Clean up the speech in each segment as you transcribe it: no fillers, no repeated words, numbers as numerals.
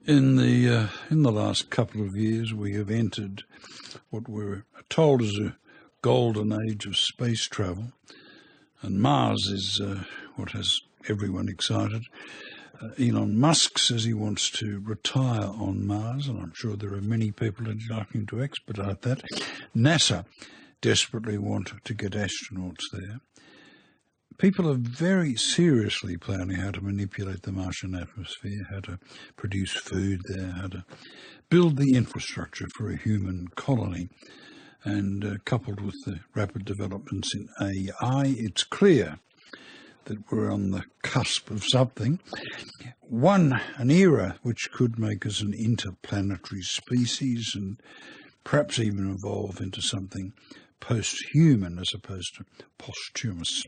In the last couple of years, we have entered what we're told is a golden age of space travel, and Mars is what has everyone excited. Elon Musk says he wants to retire on Mars, and I'm sure there are many people liking to expedite that. NASA desperately want to get astronauts there. People are very seriously planning how to manipulate the Martian atmosphere, how to produce food there, how to build the infrastructure for a human colony. And coupled with the rapid developments in AI, it's clear that we're on the cusp of something. An era which could make us an interplanetary species and perhaps even evolve into something post-human as opposed to posthumous.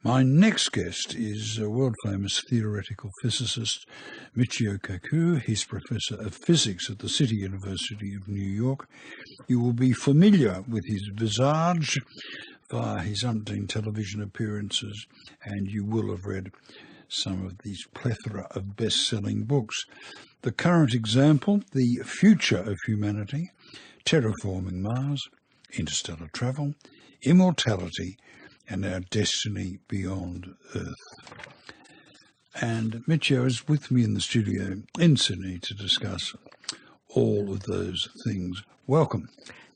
My next guest is a world-famous theoretical physicist, Michio Kaku. He's Professor of Physics at the City University of New York. You will be familiar with his visage via his umpteen television appearances, and you will have read some of these plethora of best-selling books. The current example, The Future of Humanity, Terraforming Mars, Interstellar Travel, Immortality, and Our Destiny Beyond Earth. And Michio is with me in the studio in Sydney to discuss all of those things. Welcome.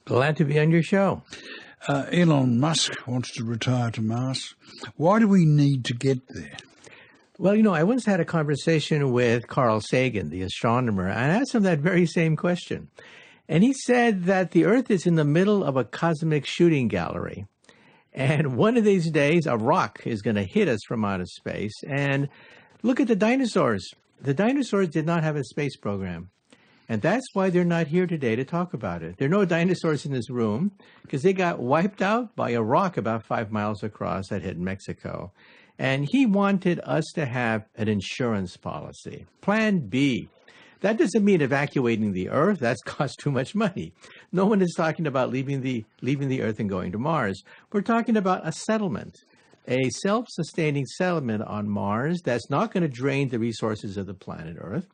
Glad to be on your show. Elon Musk wants to retire to Mars. Why do we need to get there? Well, I once had a conversation with Carl Sagan, the astronomer, and I asked him that very same question. And he said that the Earth is in the middle of a cosmic shooting gallery. And one of these days, a rock is going to hit us from outer space. And look at the dinosaurs. The dinosaurs did not have a space program. And that's why they're not here today to talk about it. There are no dinosaurs in this room because they got wiped out by a rock about 5 miles across that hit Mexico. And he wanted us to have an insurance policy, Plan B. That doesn't mean evacuating the Earth. That's cost too much money. No one is talking about leaving the Earth and going to Mars. We're talking about a settlement, a self-sustaining settlement on Mars that's not going to drain the resources of the planet Earth,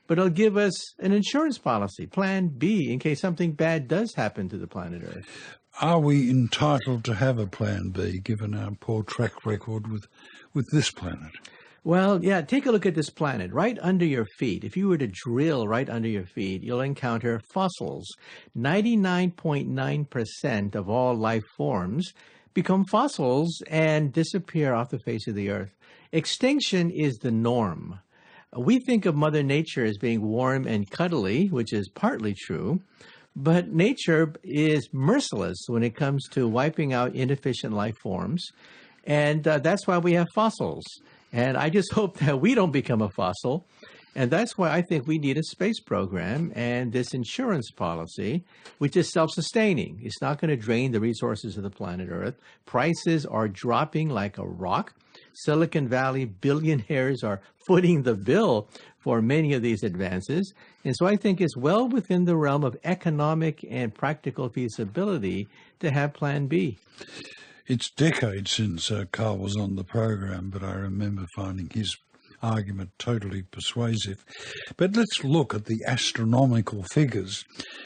but it'll give us an insurance policy, Plan B, in case something bad does happen to the planet Earth. Are we entitled to have a Plan B, given our poor track record with this planet? Well, yeah, take a look at this planet. Right under your feet, if you were to drill right under your feet, you'll encounter fossils. 99.9% of all life forms become fossils and disappear off the face of the Earth. Extinction is the norm. We think of Mother Nature as being warm and cuddly, which is partly true, but nature is merciless when it comes to wiping out inefficient life forms, and that's why we have fossils. And I just hope that we don't become a fossil. And that's why I think we need a space program and this insurance policy, which is self-sustaining. It's not going to drain the resources of the planet Earth. Prices are dropping like a rock. Silicon Valley billionaires are footing the bill for many of these advances. And so I think it's well within the realm of economic and practical feasibility to have Plan B. It's decades since Carl was on the program, but I remember finding his argument totally persuasive. But let's look at the astronomical figures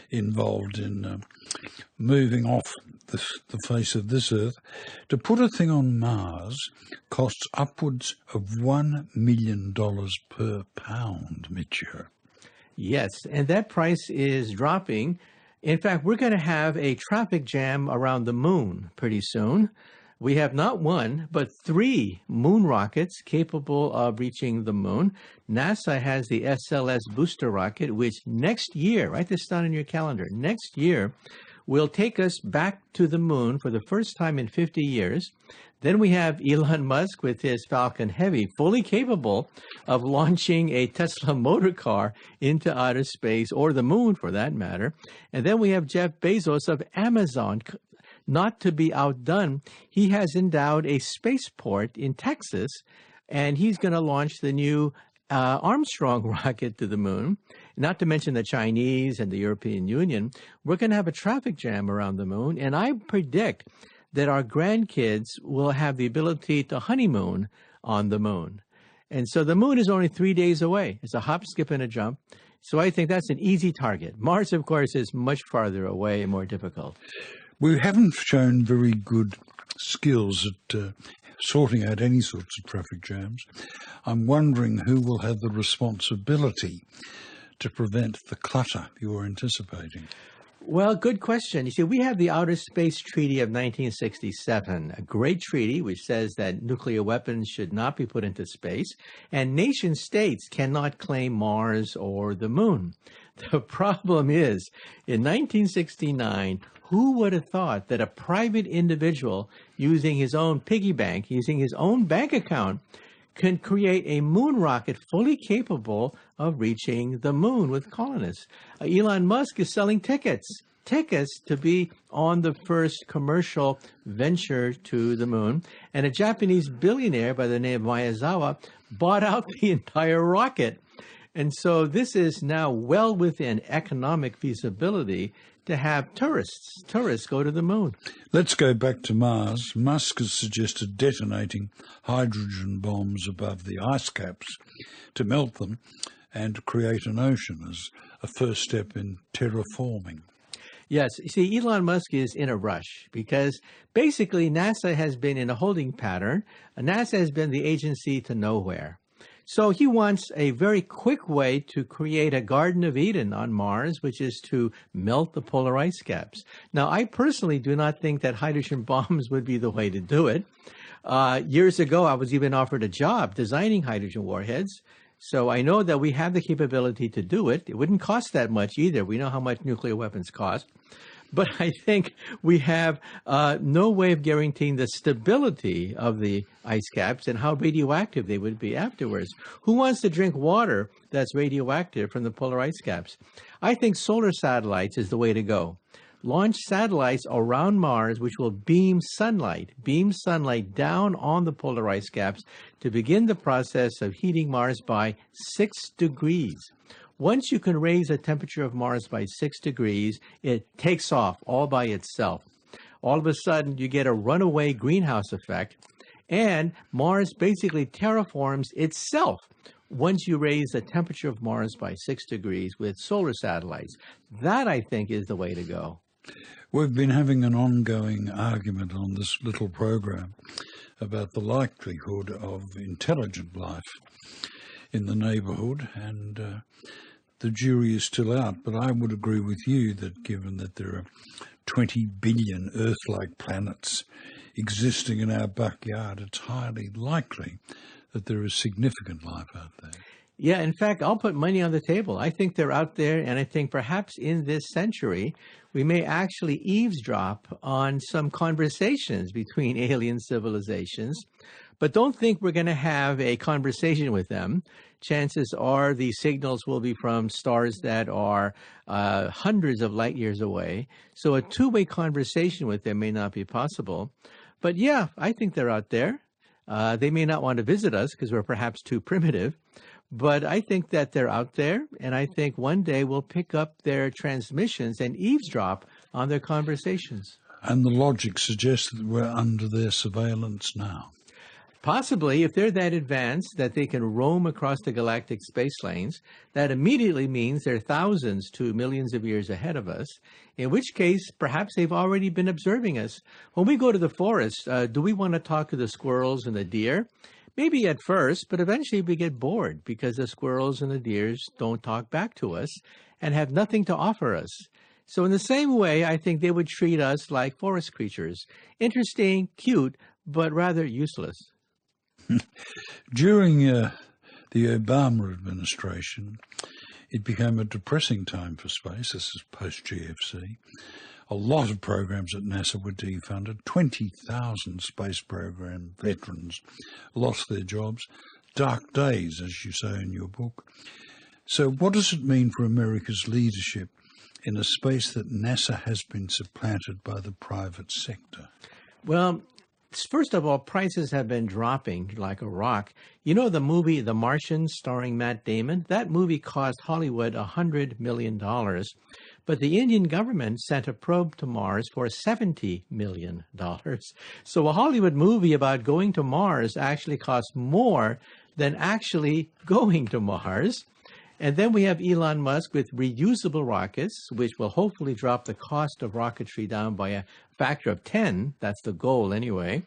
involved in moving off the face of this Earth. To put a thing on Mars costs upwards of $1 million per pound, Michio. Yes, and that price is dropping. In fact, we're going to have a traffic jam around the moon pretty soon. We have not one, but 3 moon rockets capable of reaching the moon. NASA has the SLS booster rocket, which next year, write this down in your calendar, next year will take us back to the moon for the first time in 50 years. Then we have Elon Musk with his Falcon Heavy, fully capable of launching a Tesla motor car into outer space, or the moon for that matter. And then we have Jeff Bezos of Amazon. Not to be outdone, he has endowed a spaceport in Texas, and he's going to launch the new Armstrong rocket to the moon. Not to mention the Chinese and the European Union. We're going to have a traffic jam around the moon, and I predict that our grandkids will have the ability to honeymoon on the moon. And so the moon is only 3 days away. It's a hop, skip, and a jump. So I think that's an easy target. Mars, of course, is much farther away and more difficult. We haven't shown very good skills at sorting out any sorts of traffic jams. I'm wondering who will have the responsibility to prevent the clutter you're anticipating. Well, good question. You see, we have the Outer Space Treaty of 1967, a great treaty which says that nuclear weapons should not be put into space, and nation states cannot claim Mars or the moon. The problem is, in 1969, who would have thought that a private individual using his own piggy bank, using his own bank account, can create a moon rocket fully capable of reaching the moon with colonists? Elon Musk is selling tickets to be on the first commercial venture to the moon. And a Japanese billionaire by the name of Miyazawa bought out the entire rocket. And so this is now well within economic feasibility to have tourists go to the moon. Let's go back to Mars. Musk has suggested detonating hydrogen bombs above the ice caps to melt them and create an ocean as a first step in terraforming. Yes. You see, Elon Musk is in a rush because basically NASA has been in a holding pattern. NASA has been the agency to nowhere. So he wants a very quick way to create a Garden of Eden on Mars, which is to melt the polar ice caps. Now, I personally do not think that hydrogen bombs would be the way to do it. Years ago, I was even offered a job designing hydrogen warheads. So I know that we have the capability to do it. It wouldn't cost that much either. We know how much nuclear weapons cost. But I think we have no way of guaranteeing the stability of the ice caps and how radioactive they would be afterwards. Who wants to drink water that's radioactive from the polar ice caps? I think solar satellites is the way to go. Launch satellites around Mars which will beam sunlight down on the polar ice caps to begin the process of heating Mars by 6 degrees. Once you can raise the temperature of Mars by 6 degrees, it takes off all by itself. All of a sudden, you get a runaway greenhouse effect, and Mars basically terraforms itself once you raise the temperature of Mars by 6 degrees with solar satellites. That, I think, is the way to go. We've been having an ongoing argument on this little program about the likelihood of intelligent life in the neighbourhood, and the jury is still out. But I would agree with you that given that there are 20 billion Earth-like planets existing in our backyard, it's highly likely that there is significant life out there. Yeah, in fact, I'll put money on the table. I think they're out there, and I think perhaps in this century, we may actually eavesdrop on some conversations between alien civilizations. But don't think we're going to have a conversation with them. Chances are the signals will be from stars that are hundreds of light years away. So a two-way conversation with them may not be possible. But yeah, I think they're out there. They may not want to visit us because we're perhaps too primitive. But I think that they're out there, and I think one day we'll pick up their transmissions and eavesdrop on their conversations. And the logic suggests that we're under their surveillance now. Possibly, if they're that advanced that they can roam across the galactic space lanes, that immediately means they're thousands to millions of years ahead of us, in which case perhaps they've already been observing us. When we go to the forest, do we want to talk to the squirrels and the deer? Maybe at first, but eventually we get bored because the squirrels and the deers don't talk back to us and have nothing to offer us. So in the same way, I think they would treat us like forest creatures. Interesting, cute, but rather useless. During the Obama administration, it became a depressing time for space. This is post-GFC. A lot of programs at NASA were defunded. 20,000 space program veterans lost their jobs. Dark days, as you say in your book. So what does it mean for America's leadership in a space that NASA has been supplanted by the private sector? Well, first of all, prices have been dropping like a rock. You know the movie The Martian starring Matt Damon? That movie cost Hollywood $100 million. But the Indian government sent a probe to Mars for $70 million. So a Hollywood movie about going to Mars actually costs more than actually going to Mars. And then we have Elon Musk with reusable rockets, which will hopefully drop the cost of rocketry down by a factor of 10. That's the goal anyway.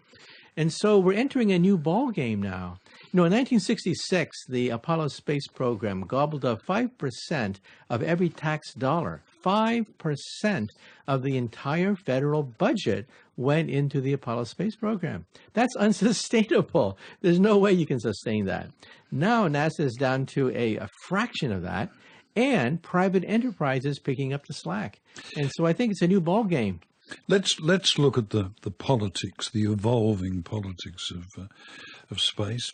And so we're entering a new ball game now. In 1966, the Apollo space program gobbled up 5% of every tax dollar. 5% of the entire federal budget went into the Apollo space program. That's unsustainable. There's no way you can sustain that. Now NASA is down to a fraction of that, and private enterprises picking up the slack. And so I think it's a new ball game. Let's look at the politics, the evolving politics of space,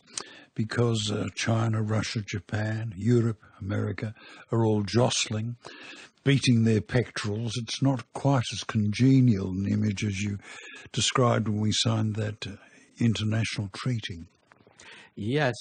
because China, Russia, Japan, Europe, America are all jostling, beating their pectorals. It's not quite as congenial an image as you described when we signed that international treaty. Yes,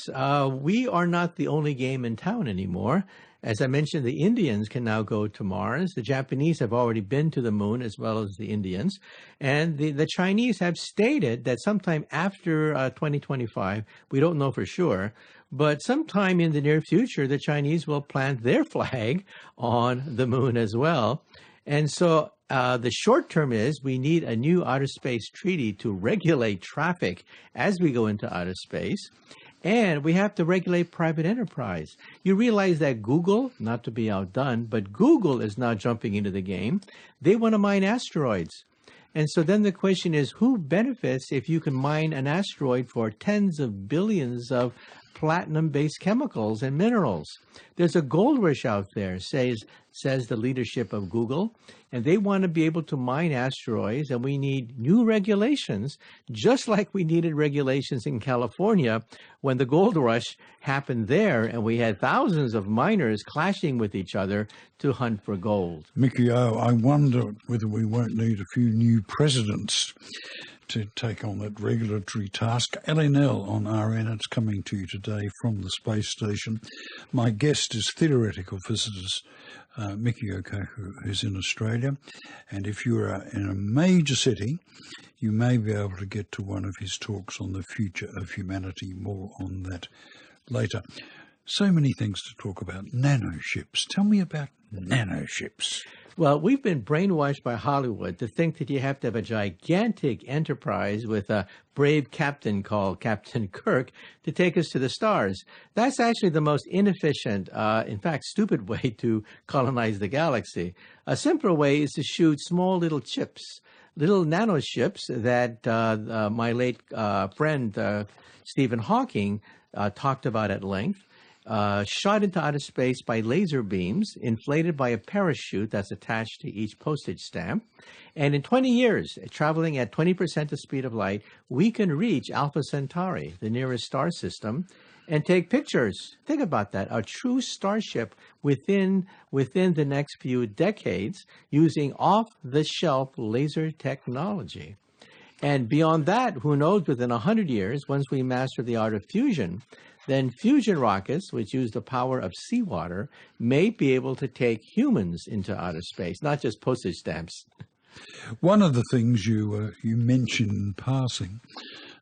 we are not the only game in town anymore. As I mentioned, the Indians can now go to Mars. The Japanese have already been to the moon, as well as the Indians. And the Chinese have stated that sometime after 2025, we don't know for sure, but sometime in the near future, the Chinese will plant their flag on the moon as well. And so the short term is we need a new outer space treaty to regulate traffic as we go into outer space. And we have to regulate private enterprise. You realize that Google, not to be outdone, but Google is now jumping into the game. They want to mine asteroids. And so then the question is, who benefits if you can mine an asteroid for tens of billions of platinum-based chemicals and minerals? There's a gold rush out there, says the leadership of Google, and they want to be able to mine asteroids, and we need new regulations, just like we needed regulations in California when the gold rush happened there, and we had thousands of miners clashing with each other to hunt for gold. Michio, I wonder whether we won't need a few new presidents to take on that regulatory task. LNL on RN, it's coming to you today from the space station. My guest is theoretical physicist Michio Kaku, who's in Australia. And if you're in a major city, you may be able to get to one of his talks on the future of humanity. More on that later. So many things to talk about. Nano ships. Tell me about nano ships. Well, we've been brainwashed by Hollywood to think that you have to have a gigantic enterprise with a brave captain called Captain Kirk to take us to the stars. That's actually the most inefficient, in fact, stupid way to colonize the galaxy. A simpler way is to shoot small little chips, little nano ships that my late friend Stephen Hawking talked about at length. Shot into outer space by laser beams, inflated by a parachute that's attached to each postage stamp. And in 20 years, traveling at 20% the speed of light, we can reach Alpha Centauri, the nearest star system, and take pictures. Think about that, a true starship within the next few decades using off-the-shelf laser technology. And beyond that, who knows, within 100 years, once we master the art of fusion, then fusion rockets, which use the power of seawater, may be able to take humans into outer space, not just postage stamps. One of the things you mentioned in passing,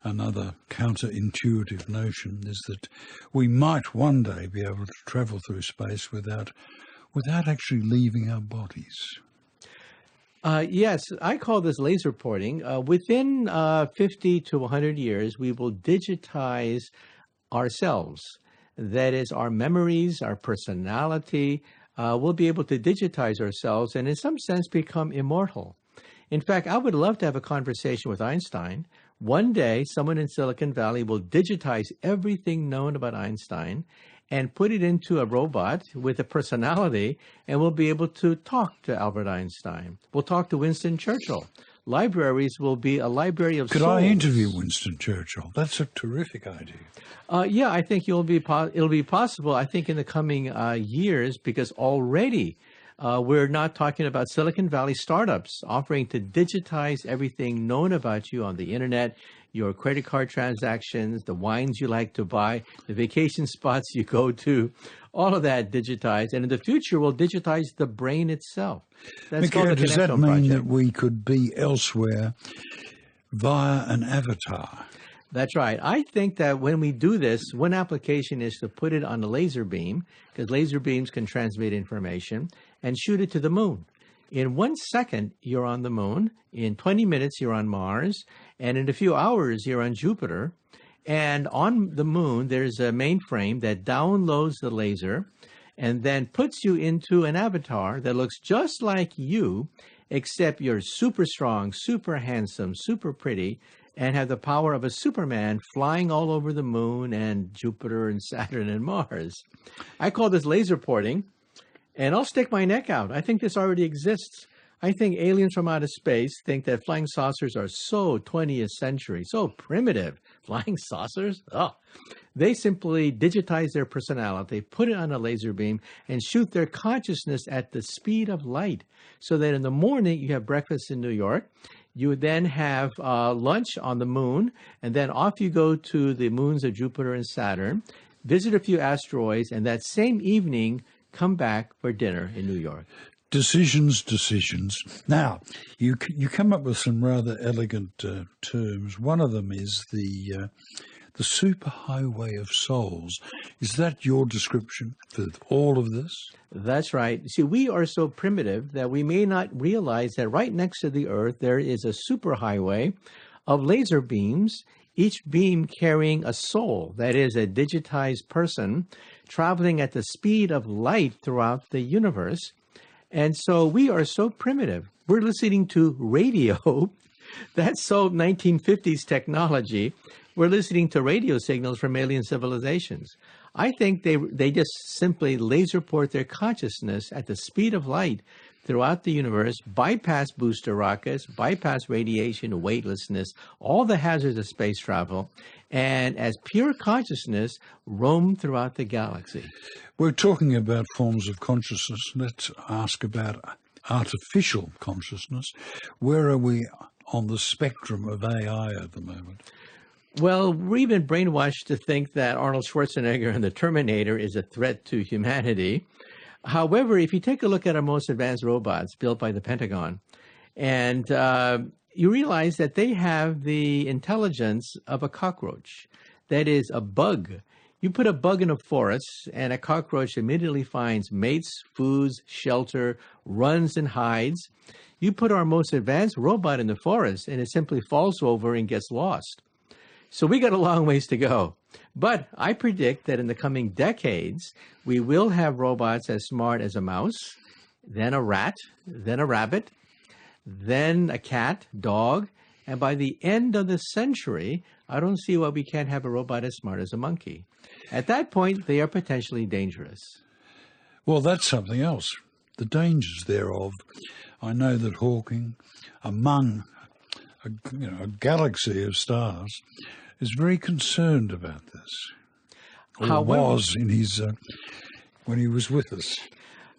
another counterintuitive notion, is that we might one day be able to travel through space without actually leaving our bodies. Yes, I call this laser porting. Within 50 to 100 years, we will digitize ourselves. That is, our memories, our personality. We'll be able to digitize ourselves and in some sense become immortal. In fact, I would love to have a conversation with Einstein. One day, someone in Silicon Valley will digitize everything known about Einstein and put it into a robot with a personality, and we'll be able to talk to Albert Einstein. We'll talk to Winston Churchill. Libraries will be a library of souls. Could I interview Winston Churchill? That's a terrific idea. Yeah, I think it'll be possible, I think, in the coming years, because already we're not talking about Silicon Valley startups offering to digitize everything known about you on the internet, your credit card transactions, the wines you like to buy, the vacation spots you go to, all of that digitized. And in the future, we'll digitize the brain itself. That's called the does that mean project. that we could be elsewhere via an avatar? That's right. I think that when we do this, one application is to put it on a laser beam, because laser beams can transmit information, and shoot it to the moon. In 1 second, you're on the moon. In 20 minutes, you're on Mars. And in a few hours, you're on Jupiter. And on the moon, there's a mainframe that downloads the laser and then puts you into an avatar that looks just like you, except you're super strong, super handsome, super pretty, and have the power of a Superman flying all over the moon and Jupiter and Saturn and Mars. I call this laser porting, and I'll stick my neck out. I think this already exists. I think aliens from outer space think that flying saucers are so 20th century, so primitive. Flying saucers? Oh. They simply digitize their personality, put it on a laser beam, and shoot their consciousness at the speed of light. So that in the morning, you have breakfast in New York. You would then have lunch on the moon, and then off you go to the moons of Jupiter and Saturn, visit a few asteroids, and that same evening, come back for dinner in New York. Decisions. Now, you come up with some rather elegant terms. One of them is the Superhighway of Souls. Is that your description for all of this? That's right. See, we are so primitive that we may not realize that right next to the Earth there is a superhighway of laser beams, each beam carrying a soul, that is, a digitized person, traveling at the speed of light throughout the universe. And so we are so primitive. We're listening to radio. That's so 1950s technology. We're listening to radio signals from alien civilizations. I think they just simply laser port their consciousness at the speed of light throughout the universe, bypass booster rockets, bypass radiation, weightlessness, all the hazards of space travel, and as pure consciousness roam throughout the galaxy. We're talking about forms of consciousness. Let's ask about artificial consciousness. Where are we on the spectrum of AI at the moment? Well, we've been brainwashed to think that Arnold Schwarzenegger and the Terminator is a threat to humanity. However, if you take a look at our most advanced robots built by the Pentagon, and you realize that they have the intelligence of a cockroach, that is, a bug. You put a bug in a forest, and a cockroach immediately finds mates, foods, shelter, runs and hides. You put our most advanced robot in the forest, and it simply falls over and gets lost. So we got a long ways to go. But I predict that in the coming decades, we will have robots as smart as a mouse, then a rat, then a rabbit, then a cat, dog, and by the end of the century, I don't see why we can't have a robot as smart as a monkey. At that point, they are potentially dangerous. Well, that's something else. The dangers thereof. I know that Hawking, among a galaxy of stars, is very concerned about this. Or was in his when he was with us.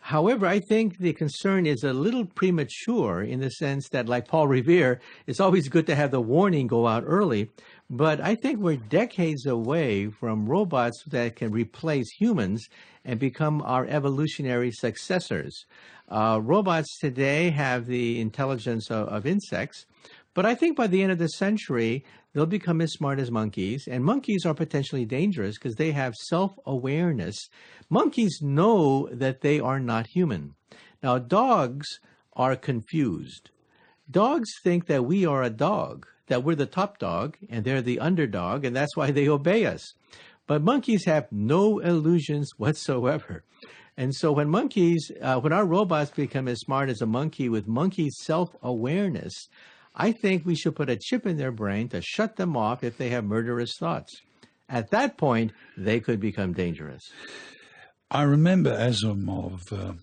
However, I think the concern is a little premature in the sense that, like Paul Revere, it's always good to have the warning go out early. But I think we're decades away from robots that can replace humans and become our evolutionary successors. Robots today have the intelligence of insects, but I think by the end of the century, they'll become as smart as monkeys, and monkeys are potentially dangerous because they have self-awareness. Monkeys know that they are not human. Now, dogs are confused. Dogs think that we are a dog, that we're the top dog, and they're the underdog, and that's why they obey us. But monkeys have no illusions whatsoever. And so when our robots become as smart as a monkey with monkey self-awareness, I think we should put a chip in their brain to shut them off if they have murderous thoughts. At that point, they could become dangerous. I remember Asimov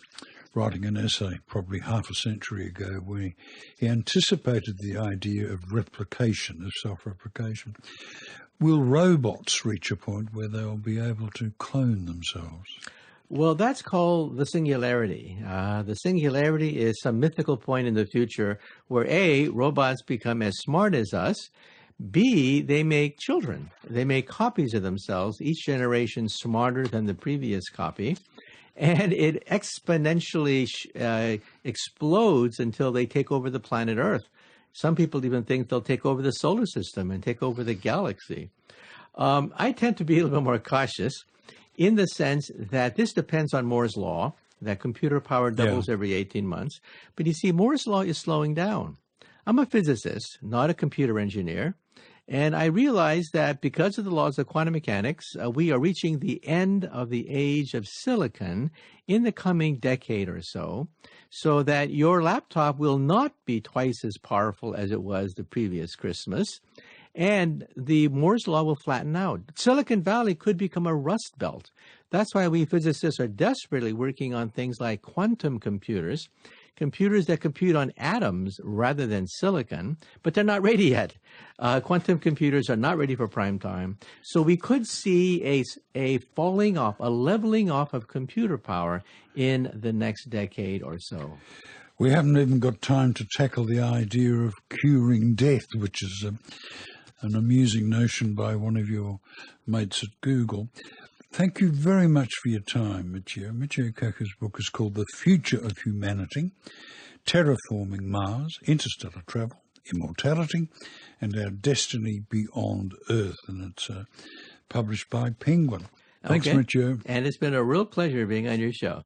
writing an essay probably half a century ago where he anticipated the idea of replication, of self-replication. Will robots reach a point where they'll be able to clone themselves? Well, that's called the singularity. The singularity is some mythical point in the future where A, robots become as smart as us, B, they make children. They make copies of themselves, each generation smarter than the previous copy, and it exponentially explodes until they take over the planet Earth. Some people even think they'll take over the solar system and take over the galaxy. I tend to be a little bit more cautious in the sense that this depends on Moore's law, that computer power doubles every 18 months. But you see, Moore's law is slowing down. I'm a physicist, not a computer engineer. And I realize that because of the laws of quantum mechanics, we are reaching the end of the age of silicon in the coming decade or so that your laptop will not be twice as powerful as it was the previous Christmas. And the Moore's law will flatten out. Silicon Valley could become a rust belt. That's why we physicists are desperately working on things like quantum computers, computers that compute on atoms rather than silicon, but they're not ready yet. Quantum computers are not ready for prime time. So we could see a falling off, a leveling off of computer power in the next decade or so. We haven't even got time to tackle the idea of curing death, which is an amusing notion by one of your mates at Google. Thank you very much for your time, Michio. Michio Kaku's book is called The Future of Humanity, Terraforming Mars, Interstellar Travel, Immortality, and Our Destiny Beyond Earth. And it's published by Penguin. Thanks, Michio. And it's been a real pleasure being on your show.